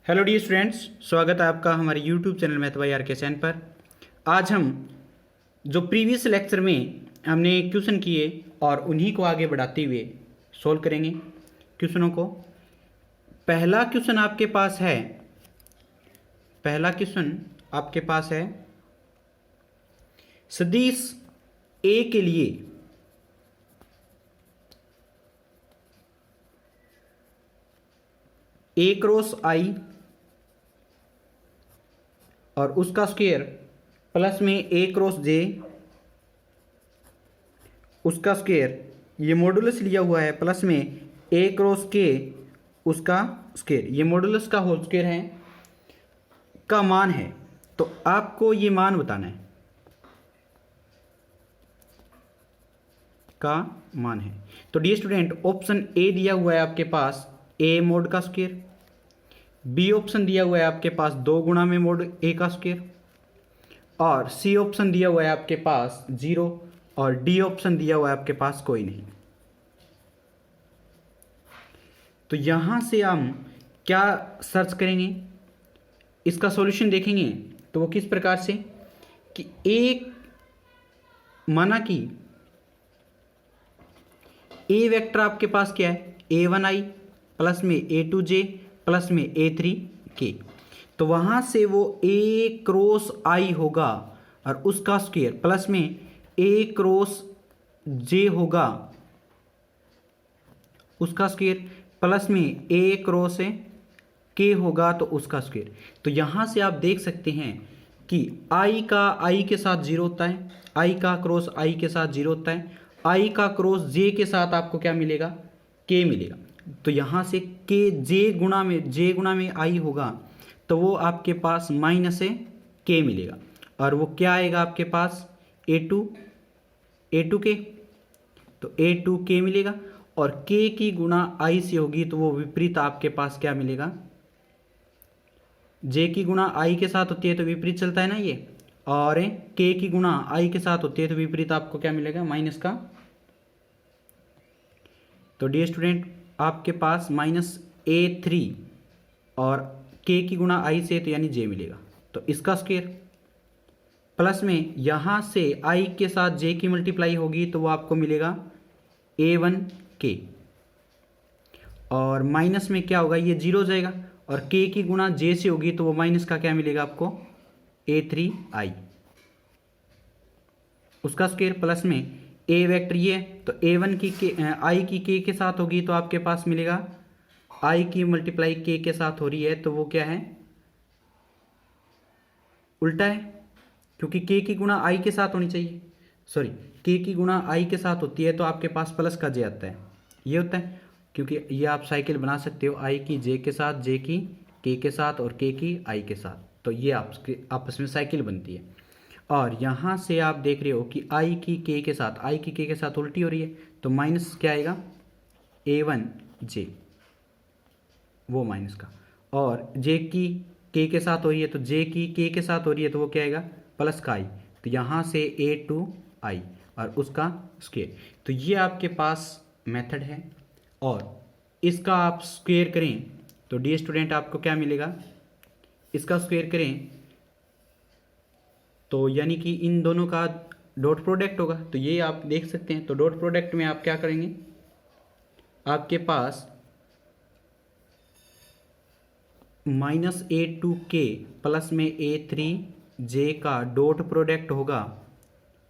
Hello D students, स्वागत है आपका हमारे YouTube channel math bye RK पर। आज हम जो प्रीवियस लेक्चर में हमने क्वेश्चन किए और उन्हीं को आगे बढ़ाते हुए सॉल्व करेंगे क्वेश्चनों को। पहला क्वेश्चन आपके पास है सदिश ए के लिए ए क्रॉस आई और उसका स्क्वायर प्लस में ए क्रॉस जे, उसका स्क्वायर, ये मॉडुलस लिया हुआ है, प्लस में ए क्रॉस के उसका स्क्वायर, ये मॉडुलस का होल स्क्वायर है का मान है। तो आपको ये मान बताना है का मान है। तो डी स्टूडेंट, ऑप्शन ए दिया हुआ है आपके पास ए मोड का स्क्वायर, बी ऑप्शन दिया हुआ है आपके पास 2 गुणा में मोड ए का स्क्वायर, और सी ऑप्शन दिया हुआ है आपके पास 0, और डी ऑप्शन दिया हुआ है आपके पास कोई नहीं। तो यहां से हम क्या सर्च करेंगे, इसका सॉल्यूशन देखेंगे। तो वो किस प्रकार से कि एक माना कि ए वेक्टर आपके पास क्या है, a1i प्लस में a2j प्लस में a3k। तो वहां से वो a क्रॉस i होगा और उसका स्क्वायर प्लस में a क्रॉस j होगा, उसका स्क्वायर प्लस में a क्रॉस k होगा तो उसका स्क्वायर। तो यहां से आप देख सकते हैं कि i का i के साथ 0 होता है, i का क्रॉस i के साथ 0 होता है, i का क्रॉस j के साथ आपको क्या मिलेगा, k मिलेगा। तो यहाँ से k j गुणा में i होगा तो वो आपके पास माइनस है k मिलेगा, और वो क्या आएगा आपके पास a2k, तो a2k मिलेगा। और k की गुणा i से होगी तो वो विपरीत आपके पास क्या मिलेगा, j की गुणा i के साथ होती है तो विपरीत चलता है ना ये, और k की गुणा i के साथ होती है तो विपरीत आपको क्या मिलेगा, माइनस का। तो डी स्टूडेंट, आपके पास -a3 और k की गुणा i से तो यानी j मिलेगा, तो इसका स्क्वायर प्लस में यहाँ से i के साथ j की मल्टीप्लाई होगी तो वो आपको मिलेगा a1k, और माइनस में क्या होगा, ये 0 हो जाएगा, और k की गुणा j से होगी तो वो माइनस का क्या मिलेगा आपको, a3i, उसका स्क्वायर प्लस में a वेक्टर ये, तो a1 की i की k के साथ होगी तो आपके पास मिलेगा i की मल्टीप्लाई k के साथ हो रही है तो वो क्या है, उल्टा है, क्योंकि k की गुणा i के साथ होनी चाहिए, सॉरी k की गुणा i के साथ होती है तो आपके पास प्लस का j आता है, ये होता है। क्योंकि ये आप साइकिल बना सकते हो, i की j के साथ, j की k के साथ और k की i के साथ, तो ये आपके आपस में साइकिल बनती है। और यहाँ से आप देख रहे हो कि i की k के साथ उल्टी हो रही है, तो माइनस क्या आएगा, a1j, वो माइनस का, और j की k के साथ हो रही है तो j की k के साथ हो रही है तो वो क्या आएगा, प्लस का i, तो यहाँ से a2i और उसका स्क्वायर। तो ये आपके पास मेथड है, और इसका आप स्क्वायर करें तो डी स्टूडेंट आपको क्या मिलेगा, इसका स्क्वायर करें तो यानी कि इन दोनों का डॉट प्रोडक्ट होगा, तो ये आप देख सकते हैं। तो डॉट प्रोडक्ट में आप क्या करेंगे, आपके पास -a2k प्लस में a3j का डॉट प्रोडक्ट होगा,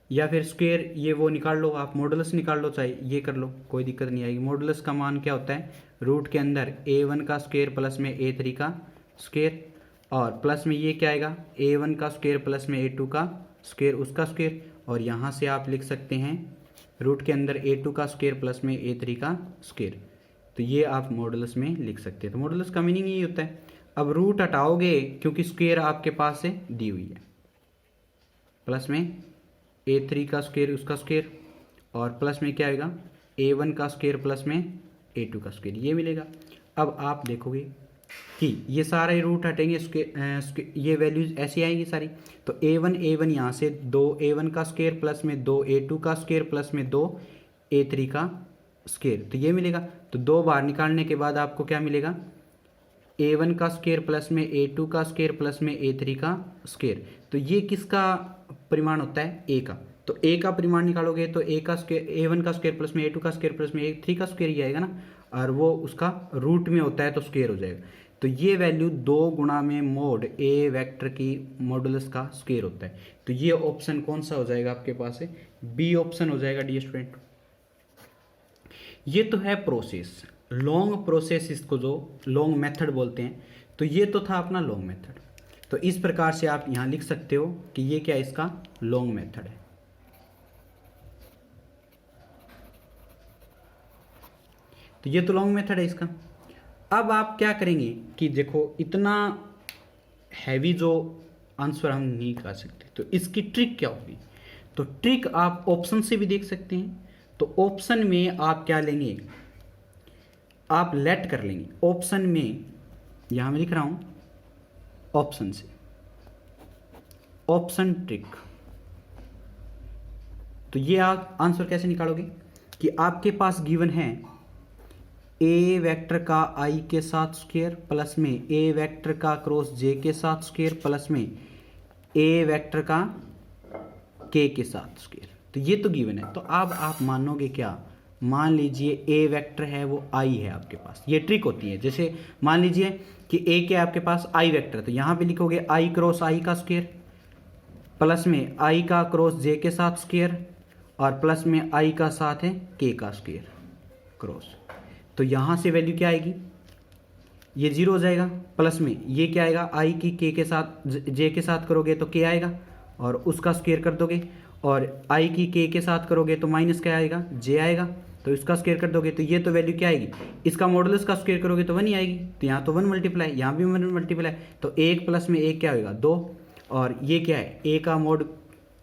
या फिर स्क्वायर, ये वो निकाल लो, आप मॉडुलस निकाल लो, चाहे ये कर लो, कोई दिक्कत नहीं आएगी। मॉडुलस का मान क्या होता है, रूट के अंदर a1 का स्क्वायर प्लस में a3 का स्क्वायर, और प्लस में ये क्या आएगा, a1 का स्क्वायर प्लस में a2 का स्क्वायर, उसका स्क्वायर, और यहाँ से आप लिख सकते हैं रूट के अंदर a2 का स्क्वायर प्लस में a3 का स्क्वायर, तो ये आप मॉडुलस में लिख सकते हैं। तो मॉडुलस का मीनिंग यही होता है। अब रूट हटाओगे क्योंकि स्क्वायर आपके पास से दी हुई है, प्लस में a3 का स्क्वायर, उसका स्क्वायर, और प्लस में क्या आएगा, a1 का स्क्वायर प्लस में a2 का स्क्वायर, ये मिलेगा। अब आप देखोगे कि ये सारे रूट हटेंगे, ये वैल्यूज ऐसी आएंगी सारी, तो a1 यहाँ से 2a1 का स्क्वायर प्लस में 2a2 का स्क्वायर प्लस में 2a3 का स्क्वायर, तो ये मिलेगा। तो 2 बाहर निकालने के बाद आपको क्या मिलेगा, A1 का स्क्वायर प्लस में A2 का स्क्वायर प्लस में A3 का स्क्वायर। तो ये किसका परिमाण होता है? A का। तो A का परिमाण निकालोगे तो A का स्क्वायर A1 का स्क्वायर प्लस में A2 का स्क्वायर प्लस में A3 का स्क्वायर ही आएगा ना, और वो उसका रूट में होता है तो स्क्वायर हो जाएगा। तो ये वैल्यू 2 गुणा में मोड A वेक्टर की मॉडुलस का स्क्वायर होता है। तो ये ऑप्शन कौन सा हो जाएगा आपके पास है? बी ऑप्शन हो जाएगा डियर स्टूडेंट। ये तो है प्रोसेस, लॉन्ग प्रोसेस, इसको जो लॉन्ग मेथड बोलते हैं। तो ये तो था अपना लॉन्ग मेथड। तो इस प्रकार से आप यहाँ लिख सकते हो कि ये क्या इसका लॉन्ग मेथड है। तो ये तो लॉन्ग मेथड है इसका। अब आप क्या करेंगे कि देखो इतना हैवी जो आंसर हम नहीं कर सकते, तो इसकी ट्रिक क्या होगी? तो ट्रिक आप ऑप्शन से भी देख सकते हैं। तो ऑप्शन में आप क्या लेंगे? आप लेट कर लेंगे ऑप्शन में, यहां मैं लिख रहा हूं ऑप्शन से, ऑप्शन ट्रिक। तो ये आप आंसर कैसे निकालोगे कि आपके पास गिवन है ए वेक्टर का आई के साथ स्क्वायर प्लस में ए वेक्टर का क्रॉस जे के साथ स्क्वायर प्लस में ए वेक्टर का के साथ स्क्वायर। तो ये तो गिवन है। तो अब आप मानोगे क्या? मान लीजिए ए वेक्टर है वो आई है आपके पास। ये ट्रिक होती है। जैसे मान लीजिए कि ए के आपके पास आई वेक्टर, तो यहां पे लिखोगे आई क्रॉस आई का स्क्वायर प्लस में आई का क्रॉस जे के साथ स्क्वायर और प्लस में आई का साथ है के का स्क्वायर क्रॉस। तो यहां से वैल्यू क्या आएगी? ये 0 हो जाएगा। प्लस में ये क्या आएगा? आई की के साथ जे के साथ करोगे तो के आएगा और उसका स्क्वायर कर दोगे, और आई की के साथ करोगे तो माइनस क्या आएगा? जे आएगा। तो इसका स्क्वायर कर दोगे तो ये तो वैल्यू क्या आएगी? इसका मॉडुलस का स्क्वायर करोगे तो 1 ही आएगी। तो यहाँ तो 1 मल्टीप्लाई, यहाँ भी 1 मल्टीप्लाई। तो 1 प्लस में 1 क्या होगा? 2। और ये क्या है? ए का मोड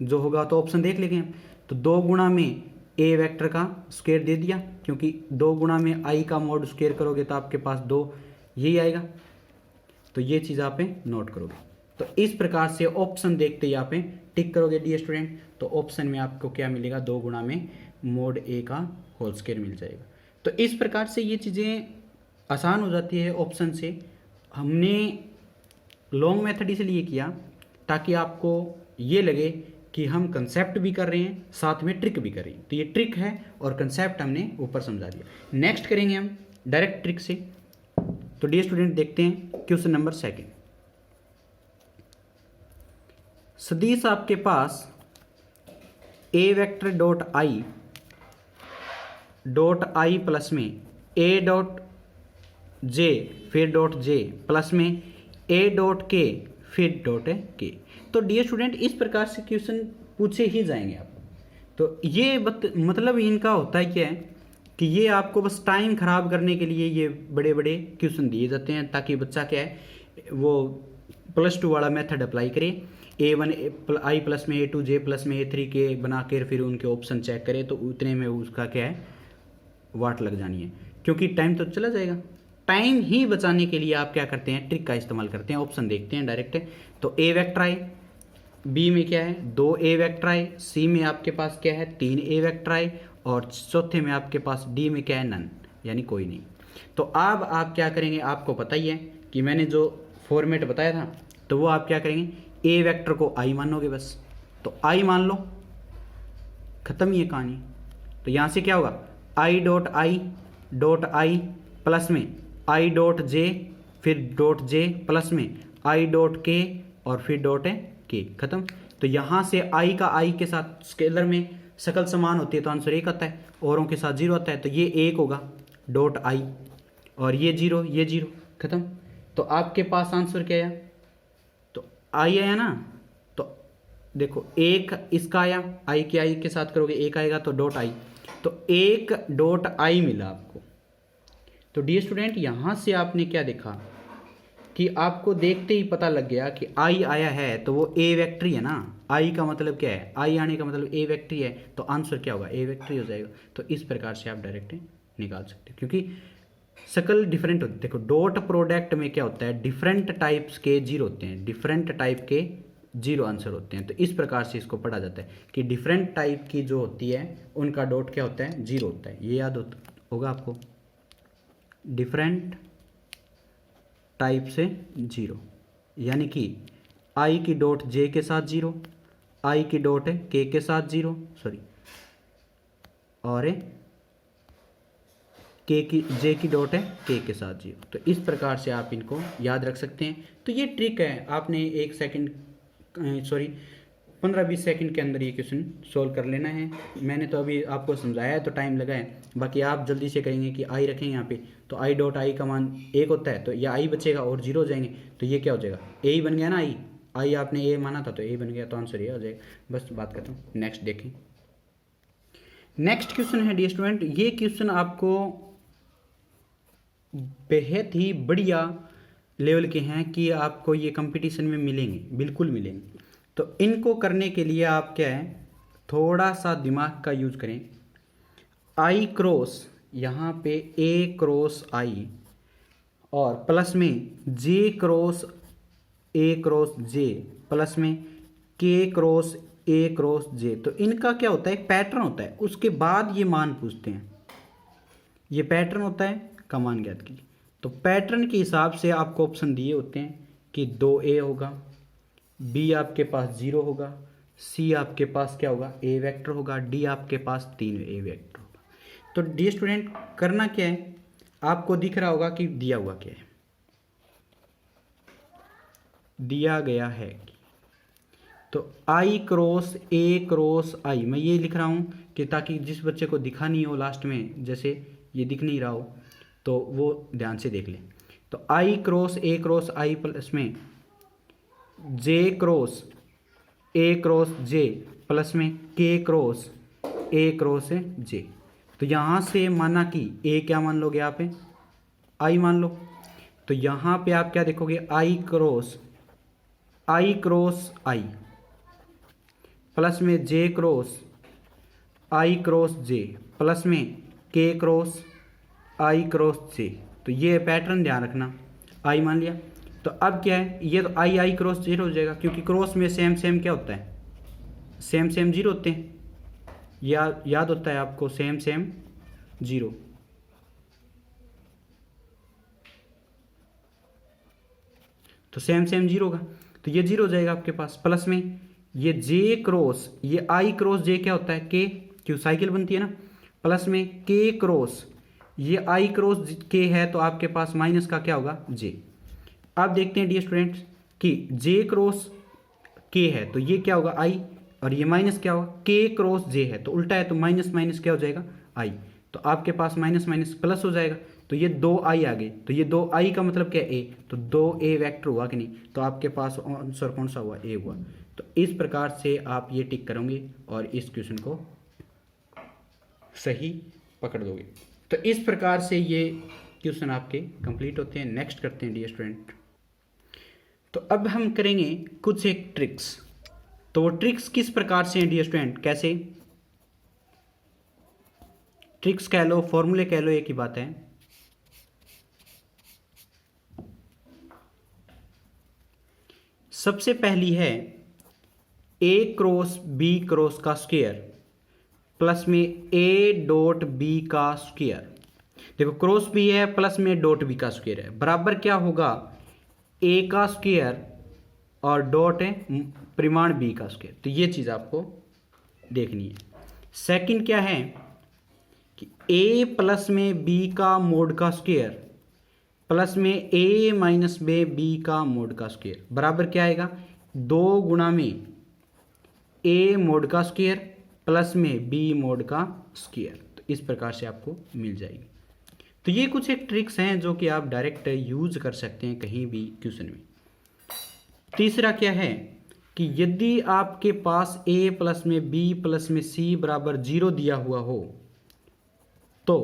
जो होगा तो ऑप्शन देख लेंगे हम। तो 2 गुणा में ए वेक्टर का स्क्वायर दे दिया, क्योंकि 2 गुणा में आई का मोड स्क्वायर करोगे तो आपके पास 2 यही आएगा। तो ये चीज़ आप नोट करोगे। तो इस प्रकार से ऑप्शन देखते ही आप टिक करोगे डियर स्टूडेंट। तो ऑप्शन में आपको क्या मिलेगा? 2 गुणा में मोड ए का होल स्क्वायर मिल जाएगा। तो इस प्रकार से ये चीज़ें आसान हो जाती है ऑप्शन से। हमने लॉन्ग मेथड इसलिए किया ताकि आपको ये लगे कि हम कंसेप्ट भी कर रहे हैं साथ में ट्रिक भी कर रहे हैं। तो ये ट्रिक है और कंसेप्ट हमने ऊपर समझा दिया। नेक्स्ट करेंगे हम डायरेक्ट ट्रिक से। तो डियर स्टूडेंट देखते हैं क्वेश्चन नंबर 2। सदिश आपके पास ए वेक्टर डॉट आई प्लस में ए डॉट जे फिर डॉट जे प्लस में ए डॉट के फिर डॉट के। तो डियर स्टूडेंट इस प्रकार से क्वेश्चन पूछे ही जाएंगे आप। तो ये मतलब इनका होता है क्या है कि ये आपको बस टाइम खराब करने के लिए ये बड़े बड़े क्वेश्चन दिए जाते हैं, ताकि बच्चा क्या है वो +2 वाला मेथड अप्लाई करे। A1 आई प्लस में A2 जे प्लस में A3 के बना कर फिर उनके ऑप्शन चेक करे, तो उतने में उसका क्या है वाट लग जानी है, क्योंकि टाइम तो चला जाएगा। टाइम ही बचाने के लिए आप क्या करते हैं? ट्रिक का इस्तेमाल करते हैं। ऑप्शन देखते हैं डायरेक्ट। तो ए वेक्टर आई, बी में क्या है 2 ए वेक्टर आई, सी में आपके पास क्या है 3 ए वेक्टर आई, और चौथे में आपके पास डी में क्या है नन, यानी कोई नहीं। तो अब आप क्या करेंगे? आपको पता ही है कि मैंने जो फॉर्मेट बताया था, तो वो आप क्या करेंगे? ए वेक्टर को आई मानोगे बस। तो आई मान लो, खत्म ही है कहानी। तो यहाँ से क्या होगा? आई डॉट आई प्लस में आई डॉट जे फिर डॉट जे प्लस में आई डॉट के और फिर डॉट के, खत्म। तो यहाँ से आई का आई के साथ स्केलर में शकल समान होती है तो आंसर 1 आता है, औरों के साथ 0 आता है। तो ये 1 होगा डॉट आई, और ये 0 ये 0, खत्म। तो आपके पास आंसर क्या आया? तो आई आया ना। तो देखो 1 इसका आया, आई के साथ करोगे 1 आएगा तो डॉट आई, तो 1 डॉट आई मिला आपको। तो डियर स्टूडेंट यहाँ से आपने क्या देखा कि आपको देखते ही पता लग गया कि आई आया है तो वो ए वेक्टर ही है ना। आई का मतलब क्या है? आई आने का मतलब ए वेक्टर ही है, तो आंसर क्या होगा? ए वेक्टर ही हो जाएगा। तो इस प्रकार से आप डायरेक्ट निकाल सकते हो, क्योंकि शकल डिफरेंट होती है। देखो डॉट प्रोडक्ट में क्या होता है? डिफरेंट टाइप्स के 0 होते हैं, डिफरेंट टाइप के 0 आंसर होते हैं। तो इस प्रकार से इसको पढ़ा जाता है कि डिफरेंट टाइप की जो होती है उनका डॉट क्या होता है? 0 होता है। ये याद होगा आपको, डिफरेंट टाइप से 0, यानी कि आई की डॉट जे के साथ 0, आई की डॉट के के साथ 0, सॉरी, और के की जे की डॉट है के साथ 0। तो इस प्रकार से आप इनको याद रख सकते हैं। तो ये ट्रिक है, आपने 1 सेकंड, सॉरी 15-20 सेकंड के अंदर ये क्वेश्चन सोल्व कर लेना है। मैंने तो अभी आपको समझाया है तो टाइम लगा है, बाकी आप जल्दी से करेंगे कि आई रखेंगे यहाँ पे, तो आई डॉट आई का मान 1 होता है, तो यह आई बचेगा और 0 हो जाएंगे, तो ये क्या हो जाएगा, ए ही बन गया ना। आई आपने ए माना था तो ए बन गया, तो आंसर ये हो जाएगा। बस बात करता हूँ, नेक्स्ट देखें। नेक्स्ट क्वेश्चन है डियर स्टूडेंट, ये क्वेश्चन आपको बेहद ही बढ़िया लेवल के हैं कि आपको ये कंपटीशन में मिलेंगे, बिल्कुल मिलेंगे। तो इनको करने के लिए आप क्या है, थोड़ा सा दिमाग का यूज करें। आई क्रॉस यहाँ पे ए क्रॉस आई और प्लस में J cross A cross J plus में के क्रॉस ए क्रॉस जे, तो इनका क्या होता है, एक पैटर्न होता है, उसके बाद ये मान पूछते हैं। ये पैटर्न होता है का मान ज्ञात कीजिए। तो पैटर्न के हिसाब से आपको ऑप्शन दिए होते हैं कि 2a होगा, b आपके पास 0 होगा, c आपके पास क्या होगा, a वेक्टर होगा, d आपके पास 3a वेक्टर होगा। तो डियर स्टूडेंट करना क्या है, आपको दिख रहा होगा कि दिया हुआ क्या है, दिया गया है तो i cross a cross i, मैं ये लिख रहा हूँ कि ताकि जिस बच्चे को दिखा नहीं हो लास्ट में, जैसे ये दिख नहीं रहा हो तो वो ध्यान से देख ले। तो i cross a cross i plus में j cross a cross j plus में k cross a cross j। तो यहाँ से माना कि a क्या मान लोगे आप, i मान लो। तो यहाँ पे आप क्या देखोगे, i क्रॉस i प्लस में j cross i cross j plus में k cross i cross j। तो ये पैटर्न ध्यान रखना, i मान लिया। तो अब क्या है, ये तो i क्रॉस 0 हो जाएगा, क्योंकि क्रॉस में सेम सेम क्या होता है, सेम सेम 0 होते हैं, याद होता है आपको, सेम सेम 0। तो सेम सेम 0 होगा, तो ये 0 हो जाएगा आपके पास। प्लस में ये j क्रॉस, ये i क्रॉस j क्या होता है, k, क्यों साइकिल बनती है ना। प्लस में k क्रॉस, ये i क्रॉस k है तो आपके पास माइनस का क्या होगा, j। अब देखते हैं डियर स्टूडेंट्स कि j क्रॉस k है तो ये क्या होगा, i, और ये माइनस क्या होगा, k क्रॉस j है तो उल्टा है, तो माइनस माइनस क्या हो जाएगा, i। तो आपके पास माइनस माइनस प्लस हो जाएगा, तो ये 2i आ गए, तो ये 2i का मतलब क्या है, a, तो 2a वेक्टर हुआ कि नहीं, तो आपके पास आंसर कौन सा हुआ, a हुआ। तो इस प्रकार से आप ये टिक करोगे और इस क्वेश्चन को सही पकड़ दोगे। तो इस प्रकार से ये क्वेश्चन आपके कंप्लीट होते हैं। नेक्स्ट करते हैं डियर स्टूडेंट। तो अब हम करेंगे कुछ एक ट्रिक्स। तो वो ट्रिक्स किस प्रकार से हैं डियर स्टूडेंट, कैसे ट्रिक्स कह लो, फॉर्मूले कह लो, एक ही बात है। सबसे पहली है a क्रॉस b क्रॉस का स्क्वायर प्लस में a डॉट b का स्क्वायर। देखो क्रॉस b है प्लस में डॉट b का स्क्वायर है, बराबर क्या होगा, a का स्क्वायर और डॉट है परिमाण b का स्क्वायर। तो ये चीज़ आपको देखनी है। सेकंड क्या है कि a प्लस में b का मोड का स्क्वायर प्लस में a माइनस b का मोड का स्क्वायर बराबर क्या आएगा, 2 गुणा में a मोड का स्क्वायर प्लस में b मोड का स्क्वायर। तो इस प्रकार से आपको मिल जाएगी। तो ये कुछ एक ट्रिक्स हैं जो कि आप डायरेक्ट यूज कर सकते हैं कहीं भी क्वेश्चन में। तीसरा क्या है कि यदि आपके पास a प्लस में b प्लस में c बराबर 0 दिया हुआ हो तो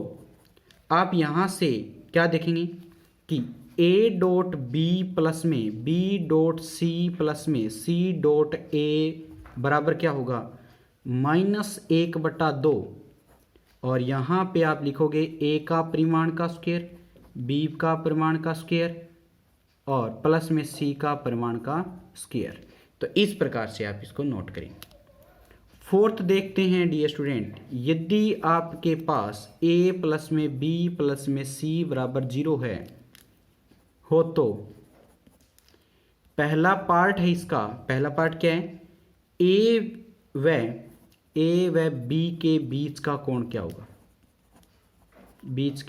आप यहाँ से क्या देखेंगे कि a डॉट b प्लस में b डॉट c प्लस में c डॉट a बराबर क्या होगा, -1/2। और यहाँ पे आप लिखोगे a का परिमाण का स्क्वायर, b का परिमाण का स्क्वायर और प्लस में c का परिमाण का स्क्वायर। तो इस प्रकार से आप इसको नोट करें। फोर्थ देखते हैं डियर स्टूडेंट, यदि आपके पास a प्लस में b प्लस में c बराबर 0 है हो तो पहला पार्ट है इसका, पहला पार्ट क्या है, ए व बी के बीच का कोण क्या होगा, बीच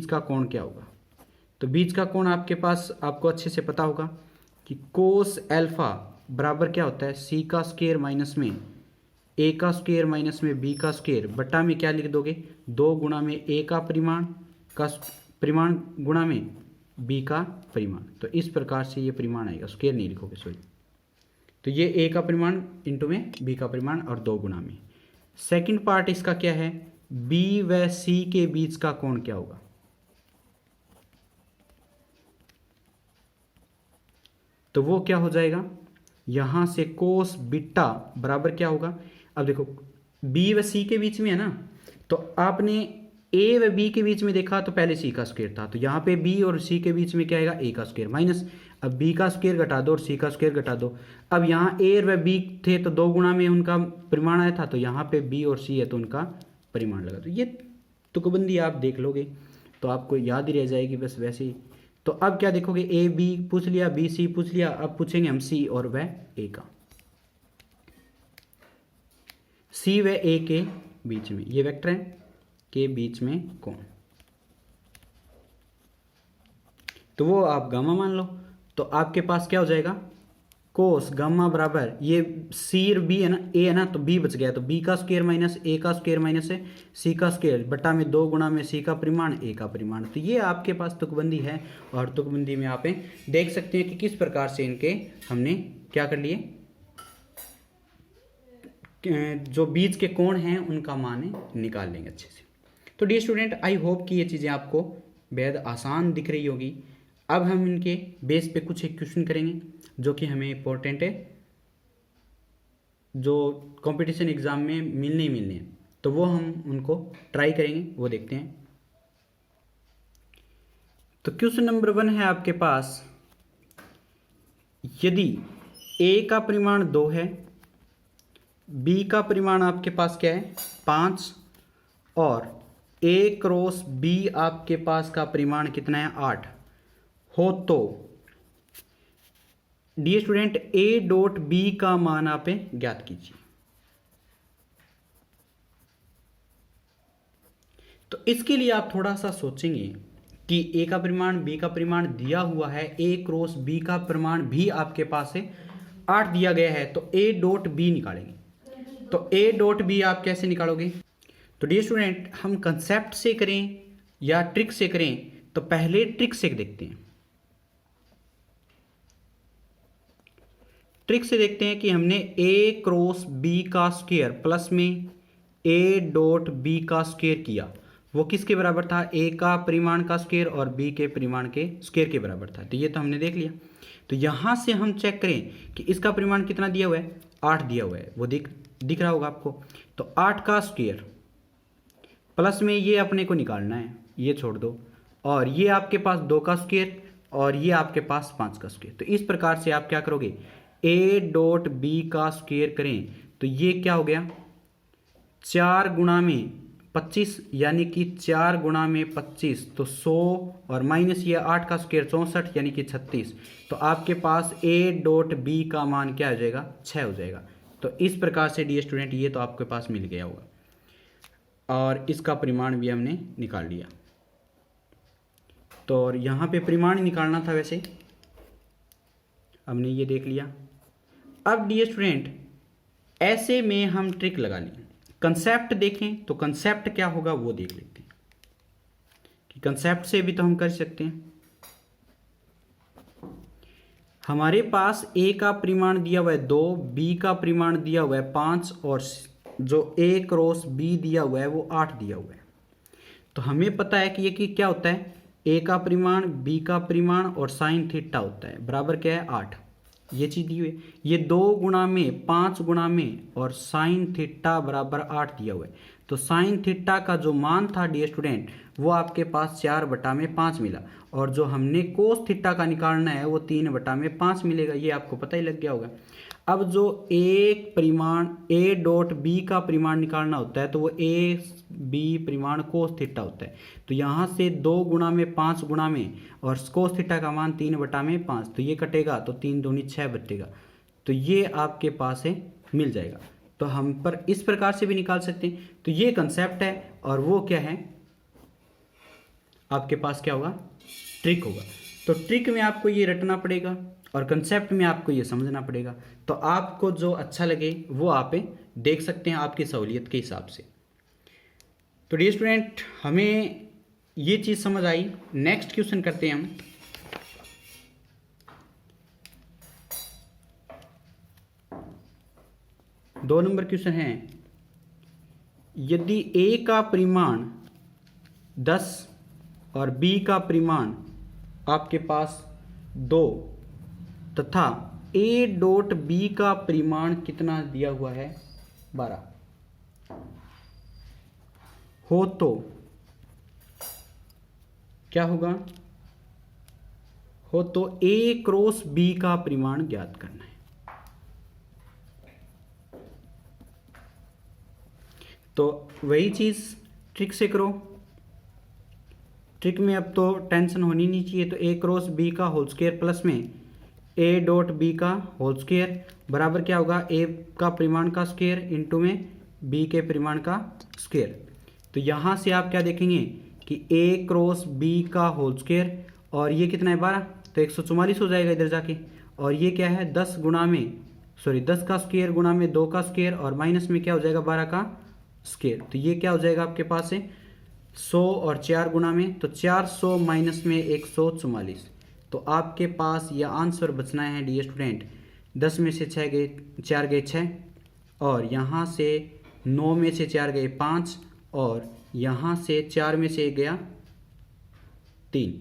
का कोण क्या होगा। तो बीच का कोण आपके पास, आपको अच्छे से पता होगा कि कोस एल्फा बराबर क्या होता है, सी का स्क्वायर माइनस में ए का स्क्वायर माइनस में बी का स्क्वायर बट्टा में क्या लिख दोगे, 2 गुणा में ए का परिमाण गुणा में बी का परिमाण। तो इस प्रकार से ये परिमाण आएगा, स्क्वायर नहीं लिखोगे सॉरी। तो ये ए का परिमाण इंटू में बी का परिमाण और 2 गुणा में। सेकंड पार्ट इसका क्या है, बी व सी के बीच का कोण क्या होगा। तो वो क्या हो जाएगा, यहां से कोस बीटा बराबर क्या होगा, अब देखो बी व सी के बीच में है ना, तो आपने ए व बी के बीच में देखा तो पहले सी का स्क्वायर था, तो यहाँ पे बी और सी के बीच में क्या आएगा, ए का स्क्वायर माइनस, अब बी का स्क्वायर घटा दो और सी का स्क्वायर घटा दो। अब यहाँ ए व बी थे तो 2 गुणा में उनका परिमाण आया था, तो यहाँ पे बी और सी है तो उनका परिमाण लगा। तो ये तुकबंदी आप देख लोगे तो आपको याद ही रह जाएगी बस वैसे ही। तो अब क्या देखोगे, ए बी पूछ लिया, बी सी पूछ लिया, अब पूछेंगे हम सी और वह ए का। सी व ए के बीच में ये वेक्टर है, के बीच में कोण, तो वो आप गामा मान लो। तो आपके पास क्या हो जाएगा, कोस गामा बराबर ये सी और बी है ना, ए है ना, तो बी बच गया, तो बी का स्क्वायर माइनस ए का स्क्वायर माइनस है सी का स्क्वायर बट्टा में 2 गुणा में सी का परिमाण ए का परिमाण। तो ये आपके पास तुकबंदी है, और तुकबंदी में आप देख सकते हैं कि किस प्रकार से इनके हमने क्या कर लिए, जो बीच के कोण हैं उनका मान निकाल लेंगे अच्छे से। तो डियर स्टूडेंट, आई होप कि ये चीज़ें आपको बेहद आसान दिख रही होगी। अब हम इनके बेस पे कुछ एक क्वेश्चन करेंगे जो कि हमें इम्पोर्टेंट है, जो कंपटीशन एग्जाम में मिलने ही मिलने हैं, तो वो हम उनको ट्राई करेंगे, वो देखते हैं। तो क्वेश्चन नंबर 1 है आपके पास, यदि ए का परिमाण 2 है, बी का परिमाण आपके पास क्या है 5, और ए क्रॉस बी आपके पास का परिमाण कितना है 8 हो, तो dear student A dot B का मान आप ज्ञात कीजिए। तो इसके लिए आप थोड़ा सा सोचेंगे कि ए का परिमाण बी का परिमाण दिया हुआ है, ए क्रॉस बी का परिमाण भी आपके पास है 8 दिया गया है, तो ए डॉट बी निकालेंगे। तो ए डॉट बी आप कैसे निकालोगे, तो डियर स्टूडेंट हम कंसेप्ट से करें या ट्रिक से करें, तो पहले ट्रिक से देखते हैं। ट्रिक से देखते हैं कि हमने ए क्रॉस बी का स्क्वायर प्लस में ए डॉट बी का स्क्वायर किया, वो किसके बराबर था, ए का परिमाण का स्क्वायर और बी के परिमाण के स्क्वायर के बराबर था। तो ये तो हमने देख लिया। तो यहां से हम चेक करें कि इसका परिमाण कितना दिया हुआ है, 8 दिया हुआ है, वो दिख रहा होगा आपको। तो 8 का स्क्वायर प्लस में ये अपने को निकालना है, ये छोड़ दो, और ये आपके पास 2 का स्क्वायर और ये आपके पास 5 का स्क्वायर। तो इस प्रकार से आप क्या करोगे, ए डॉट बी का स्क्वायर करें तो ये क्या हो गया 4 गुणा में 25, यानी कि 4 गुणा में 25 तो 100, और माइनस ये 8 का स्क्वायर 64 यानी कि 36। तो आपके पास ए डॉट बी का मान क्या हो जाएगा 6 हो जाएगा। तो इस प्रकार से डियर स्टूडेंट ये तो आपके पास मिल गया होगा, और इसका परिमाण भी हमने निकाल लिया। तो और यहाँ पे परिमाण निकालना था, वैसे हमने ये देख लिया। अब डियर स्टूडेंट ऐसे में हम ट्रिक लगा लें, कंसेप्ट देखें तो कंसेप्ट क्या होगा वो देख लेते हैं कि कंसेप्ट से भी तो हम कर सकते हैं। हमारे पास ए का परिमाण दिया हुआ है 2, बी का परिमाण दिया हुआ है 5, और जो ए क्रॉस बी दिया हुआ है वो 8 दिया हुआ है। तो हमें पता है कि ये कि क्या होता है, ए का परिमाण बी का परिमाण और साइन थीटा होता है, बराबर क्या है 8। ये चीज़ दी हुई है, ये 2 गुणा में 5 गुणा में और साइन थीटा बराबर 8 दिया हुआ है। तो साइन थीटा का जो मान था डियर स्टूडेंट वो आपके पास 4/5 मिला, और जो हमने कोस थीटा का निकालना है वो 3/5 मिलेगा, ये आपको पता ही लग गया होगा। अब जो एक परिमाण a डॉट बी का परिमाण निकालना होता है तो वो a b परिमाण कोस थीटा होता है। तो यहाँ से 2 गुणा में 5 गुणा में और कोस थीटा का मान 3/5, तो ये कटेगा तो 3 दूनी 6 बचेगा, तो ये आपके पास है मिल जाएगा। तो हम पर इस प्रकार से भी निकाल सकते हैं। तो ये कंसेप्ट है, और वो क्या है आपके पास क्या होगा, ट्रिक होगा। तो ट्रिक में आपको ये रटना पड़ेगा और कंसेप्ट में आपको ये समझना पड़ेगा। तो आपको जो अच्छा लगे वो आप देख सकते हैं आपकी सहूलियत के हिसाब से। तो डियर स्टूडेंट हमें ये चीज़ समझ आई। नेक्स्ट क्वेश्चन करते हैं हम। दो नंबर क्वेश्चन है, यदि a का परिमाण 10 और b का परिमाण आपके पास 2 तथा a डॉट b का परिमाण कितना दिया हुआ है 12 हो, तो क्या होगा, हो तो a क्रॉस b का परिमाण ज्ञात करना है। तो वही चीज़ ट्रिक से करो। ट्रिक में अब तो टेंशन होनी नहीं चाहिए। तो a क्रॉस b का होल स्क्वायर प्लस में a डॉट b का होल स्क्वायर बराबर क्या होगा, a का परिमाण का स्क्वायर इंटू में b के परिमाण का स्क्वायर। तो यहाँ से आप क्या देखेंगे कि a क्रॉस b का होल स्क्वायर और ये कितना है 12, तो 144 हो जाएगा इधर जाके। और ये क्या है 10 का स्क्वायर गुणा में 2 का स्क्वायर और माइनस में क्या हो जाएगा 12 का स्क्वायर। तो ये क्या हो जाएगा आपके पास है 100 और 4 गुणा में, तो 400 माइनस में 144। तो आपके पास यह आंसर बचना है डियर स्टूडेंट, 10 में से 4 गए 6 और यहाँ से 9 में से 4 गए 5 और यहाँ से 4 में से 1 गया 3।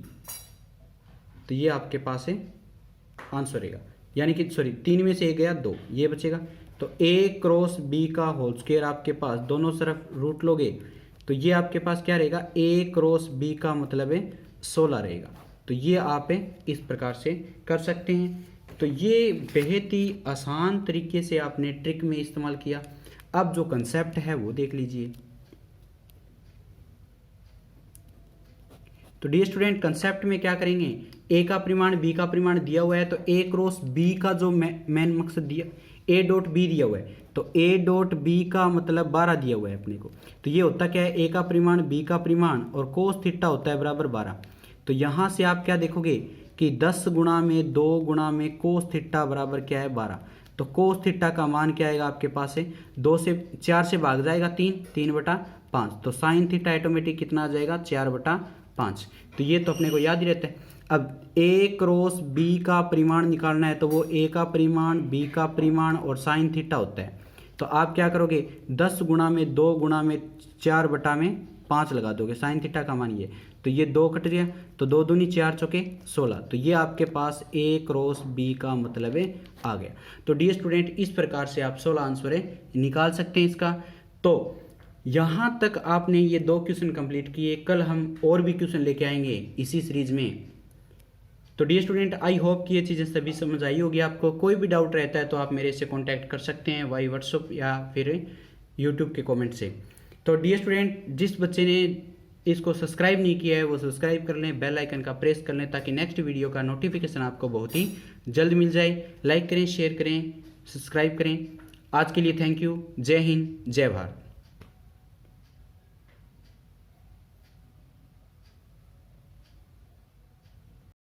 तो ये आपके पास है आंसर रहेगा, यानी कि 3 में से 1 गया 2, ये बचेगा। तो a क्रॉस b का होल स्क्वायर आपके पास दोनों तरफ रूट लोगे तो ये आपके पास क्या रहेगा, a क्रॉस b का मतलब है 16 रहेगा। तो ये आप इस प्रकार से कर सकते हैं। तो ये बेहद ही आसान तरीके से आपने ट्रिक में इस्तेमाल किया। अब जो कंसेप्ट है वो देख लीजिए। तो डियर स्टूडेंट कंसेप्ट में क्या करेंगे, a का परिमाण b का परिमाण दिया हुआ है, तो a क्रॉस b का जो मेन मकसद दिया a डॉट b दिया हुआ है, तो a डॉट b का मतलब 12 दिया हुआ है अपने को। तो ये होता क्या है, a का परिमाण b का परिमाण और कोस थीटा होता है बराबर 12। तो यहाँ से आप क्या देखोगे कि 10 गुणा में 2 गुणा में कोस थीटा बराबर क्या है 12। तो कोस थीटा का मान क्या आएगा आपके पास है 2 से 4 से भाग जाएगा 3/5। तो साइन थीटा ऑटोमेटिक कितना आ जाएगा 4/5। तो ये तो अपने को याद ही रहता है। अब a क्रॉस b का परिमाण निकालना है, तो वो a का परिमाण b का परिमाण और साइन थीटा होता है। तो आप क्या करोगे 10 गुणा में 2 गुणा में 4/5 लगा दोगे, साइन थीटा का मान ये, तो ये 2 कट गया, तो 2 दूनी 4 चौके 16। तो ये आपके पास a क्रॉस b का मतलब है आ गया। तो डियर स्टूडेंट इस प्रकार से आप 16 आंसर निकाल सकते हैं इसका। तो यहाँ तक आपने ये 2 क्वेश्चन कंप्लीट किए। कल हम और भी क्वेश्चन लेके आएंगे इसी सीरीज में। तो डियर स्टूडेंट आई होप कि ये चीज़ें सभी समझ आई होगी आपको। कोई भी डाउट रहता है तो आप मेरे से कांटेक्ट कर सकते हैं वाई व्हाट्सअप या फिर यूट्यूब के कमेंट से। तो डियर स्टूडेंट जिस बच्चे ने इसको सब्सक्राइब नहीं किया है वो सब्सक्राइब कर लें, बेल आइकन का प्रेस कर लें ताकि नेक्स्ट वीडियो का नोटिफिकेशन आपको बहुत ही जल्द मिल जाए। लाइक करें, शेयर करें, सब्सक्राइब करें। आज के लिए थैंक यू। जय हिंद, जय भारत।